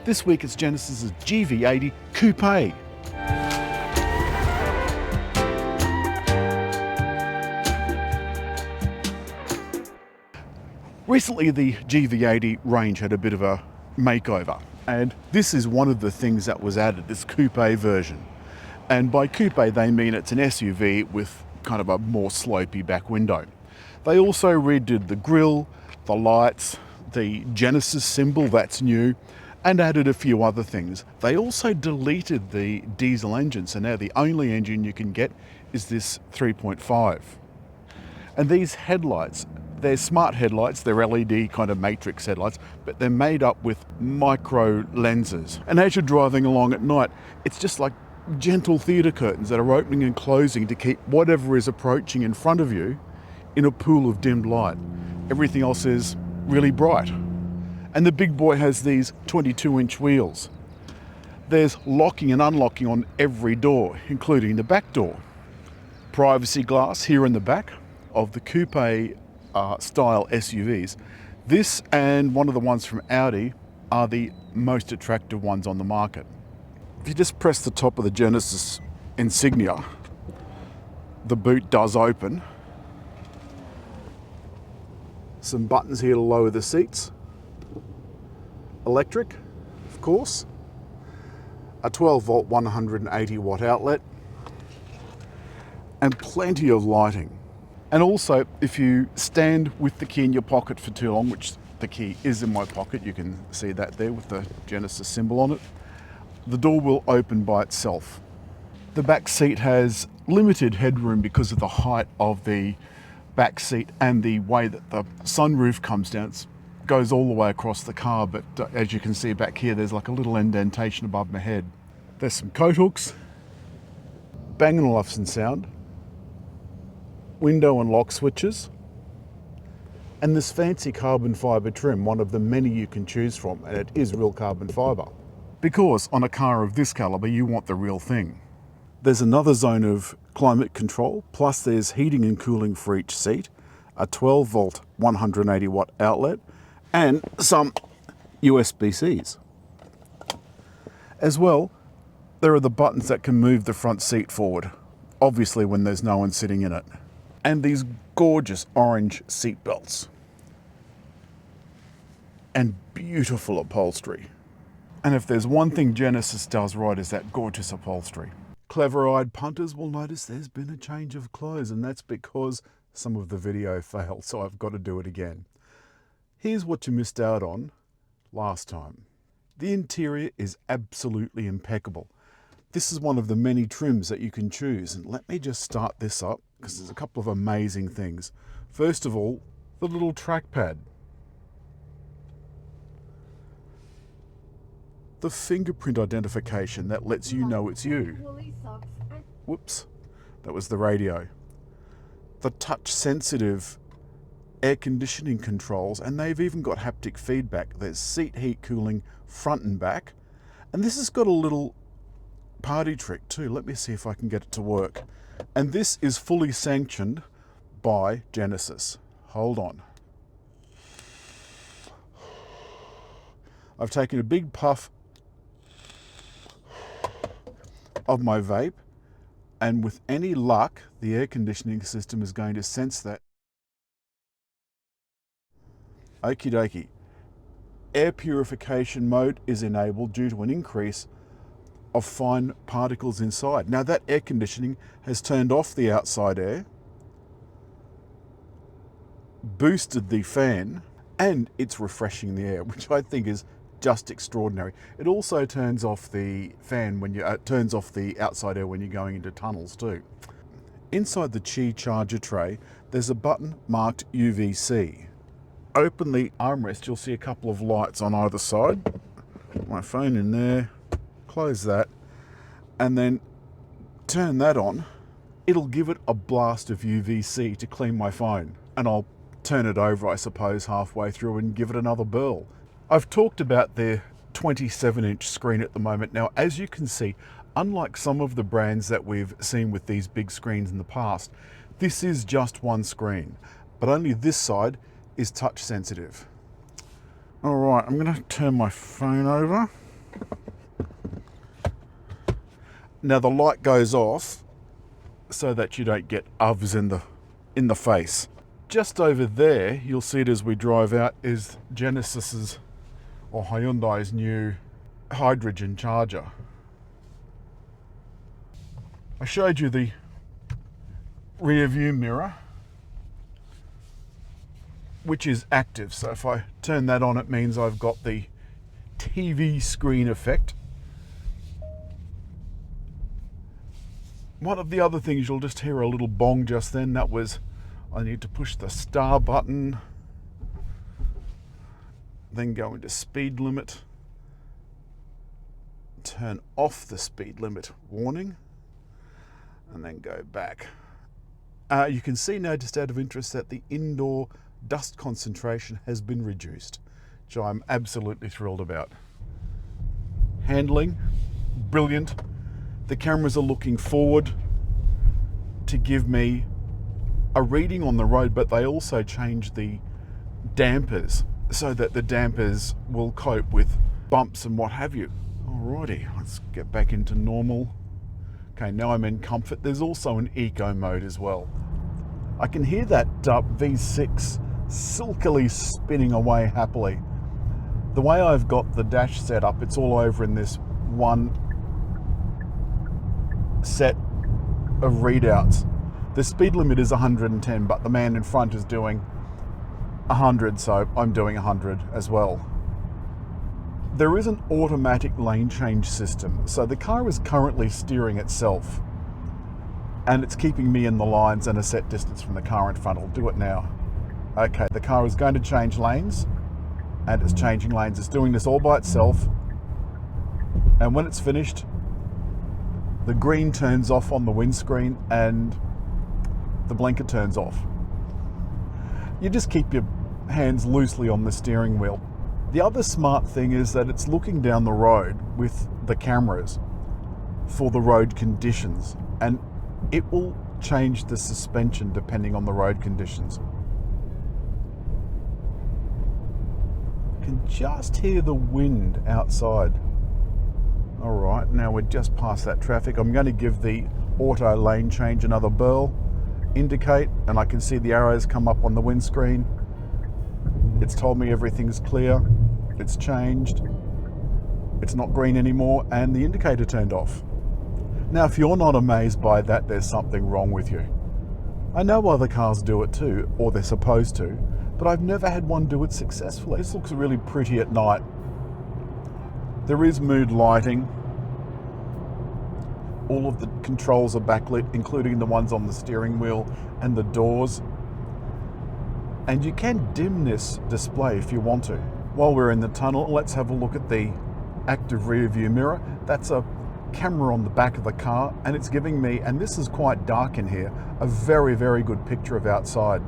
This week it's Genesis's GV80 Coupe. Recently the GV80 range had a bit of a makeover, and this is one of the things that was added, this coupe version. And by coupe they mean it's an SUV with kind of a more slopey back window. They also redid the grille, the lights, the Genesis symbol, that's new, and added a few other things. They also deleted the diesel engine, so now the only engine you can get is this 3.5. And these headlights, they're smart headlights, they're LED kind of matrix headlights, but they're made up with micro lenses. And as you're driving along at night, it's just like gentle theatre curtains that are opening and closing to keep whatever is approaching in front of you in a pool of dimmed light. Everything else is really bright. And the big boy has these 22-inch wheels. There's locking and unlocking on every door, including the back door. Privacy glass here in the back of the coupe style SUVs. This and one of the ones from Audi are the most attractive ones on the market. If you just press the top of the Genesis insignia, the boot does open. Some buttons here to lower the seats. Electric, of course. A 12-volt 180-watt outlet. And plenty of lighting. And also, if you stand with the key in your pocket for too long, which the key is in my pocket, you can see that there with the Genesis symbol on it, the door will open by itself. The back seat has limited headroom because of the height of the back seat and the way that the sunroof comes down. It goes all the way across the car, but as you can see back here, there's like a little indentation above my head. There's some coat hooks, Bang & Olufsen sound, window and lock switches, and this fancy carbon fibre trim, one of the many you can choose from, and it is real carbon fibre. Because on a car of this calibre, you want the real thing. There's another zone of climate control, plus there's heating and cooling for each seat, a 12-volt 180-watt outlet, and some USB-Cs. As well, there are the buttons that can move the front seat forward, obviously when there's no one sitting in it. And these gorgeous orange seat belts. And beautiful upholstery. And if there's one thing Genesis does right, is that gorgeous upholstery. Clever-eyed punters will notice there's been a change of clothes, and that's because some of the video failed, so I've got to do it again. Here's what you missed out on last time. The interior is absolutely impeccable. This is one of the many trims that you can choose, and let me just start this up because there's a couple of amazing things. First of all, the little trackpad. The fingerprint identification that lets you know it's you. Whoops, that was the radio. The touch sensitive air conditioning controls, and they've even got haptic feedback. There's seat heat cooling front and back. And this has got a little party trick too. Let me see if I can get it to work. And this is fully sanctioned by Genesis. Hold on. I've taken a big puff of my vape, and with any luck, the air conditioning system is going to sense that. Okie dokie. Air purification mode is enabled due to an increase of fine particles inside. Now that air conditioning has turned off the outside air, boosted the fan, and it's refreshing the air, which I think is just extraordinary. It also turns off the fan when you turns off the outside air when you're going into tunnels too. Inside the Qi charger tray, there's a button marked UVC. Open the armrest, you'll see a couple of lights on either side. Put my phone in there, close that, and then turn that on. It'll give it a blast of UVC to clean my phone, and I'll turn it over, I suppose, halfway through and give it another burl. I've talked about their 27-inch screen at the moment. Now, as you can see, unlike some of the brands that we've seen with these big screens in the past, this is just one screen, but only this side is touch sensitive. All right, I'm gonna turn my phone over. Now the light goes off so that you don't get ovs in the face. Just over there, you'll see it as we drive out, is Genesis's or Hyundai's new hydrogen charger. I showed you the rear view mirror, which is active. So if I turn that on, it means I've got the TV screen effect. One of the other things, you'll just hear a little bong just then. That was, I need to push the star button, then go into speed limit, turn off the speed limit warning, and then go back. You can see now, just out of interest, that the indoor dust concentration has been reduced, which I'm absolutely thrilled about. Handling, brilliant. The cameras are looking forward to give me a reading on the road, but they also change the dampers so that the dampers will cope with bumps and what have you. Alrighty, let's get back into normal. Okay, now I'm in comfort. There's also an eco mode as well. I can hear that V6 silkily spinning away happily. The way I've got the dash set up, it's all over in this one set of readouts. The speed limit is 110, but the man in front is doing 100, so I'm doing 100 as well. There is an automatic lane change system, so the car is currently steering itself, and it's keeping me in the lines and a set distance from the car in front. I'll do it now. Okay, the car is going to change lanes, and it's changing lanes. It's doing this all by itself, and when it's finished, the green turns off on the windscreen and the blinker turns off. You just keep your hands loosely on the steering wheel. The other smart thing is that it's looking down the road with the cameras for the road conditions, and it will change the suspension depending on the road conditions. I can just hear the wind outside. All right, now we're just past that traffic. I'm going to give the auto lane change another burl, indicate, and I can see the arrows come up on the windscreen. It's told me everything's clear. It's changed. It's not green anymore, and the indicator turned off. Now, if you're not amazed by that, there's something wrong with you. I know other cars do it too, or they're supposed to, but I've never had one do it successfully. This looks really pretty at night. There is mood lighting. All of the controls are backlit, including the ones on the steering wheel and the doors. And you can dim this display if you want to. While we're in the tunnel, let's have a look at the active rear view mirror. That's a camera on the back of the car, and it's giving me, and this is quite dark in here, a very, very good picture of outside.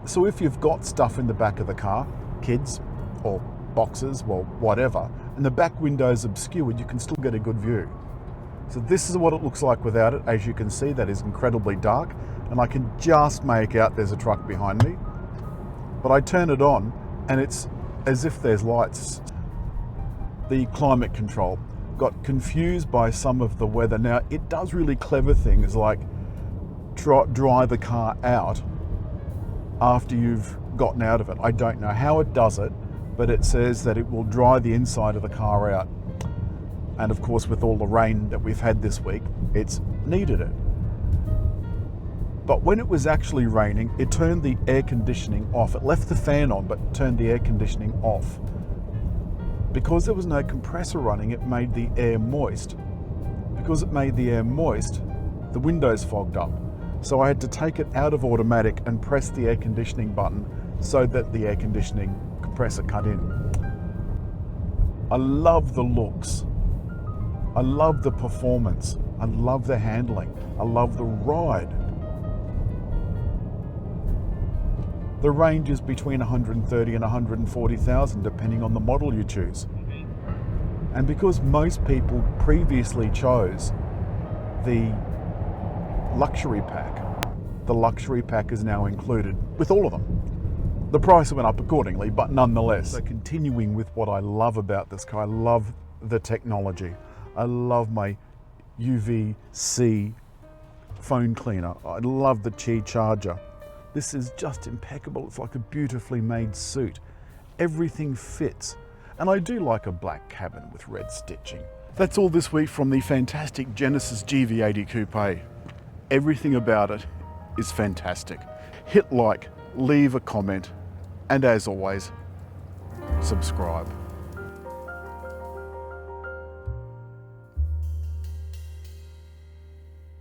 So if you've got stuff in the back of the car, kids or boxes, well, whatever, and the back window is obscured, you can still get a good view. So this is what it looks like without it. As you can see, that is incredibly dark, and I can just make out there's a truck behind me. But I turn it on, and it's as if there's lights. The climate control got confused by some of the weather. Now, it does really clever things like dry the car out after you've gotten out of it. I don't know how it does it, but it says that it will dry the inside of the car out. And of course, with all the rain that we've had this week, it's needed it. But when it was actually raining, it turned the air conditioning off. It left the fan on, but turned the air conditioning off. Because there was no compressor running, it made the air moist. Because it made the air moist, the windows fogged up. So I had to take it out of automatic and press the air conditioning button so that the air conditioning compressor cut in. I love the looks. I love the performance. I love the handling. I love the ride. The range is between 130 and 140,000 depending on the model you choose. And because most people previously chose the luxury pack, the luxury pack is now included with all of them. The price went up accordingly, but nonetheless. So continuing with what I love about this car, I love the technology. I love my UVC phone cleaner. I love the Qi charger. This is just impeccable. It's like a beautifully made suit. Everything fits. And I do like a black cabin with red stitching. That's all this week from the fantastic Genesis GV80 Coupe. Everything about it is fantastic. Hit like, leave a comment, and as always, subscribe.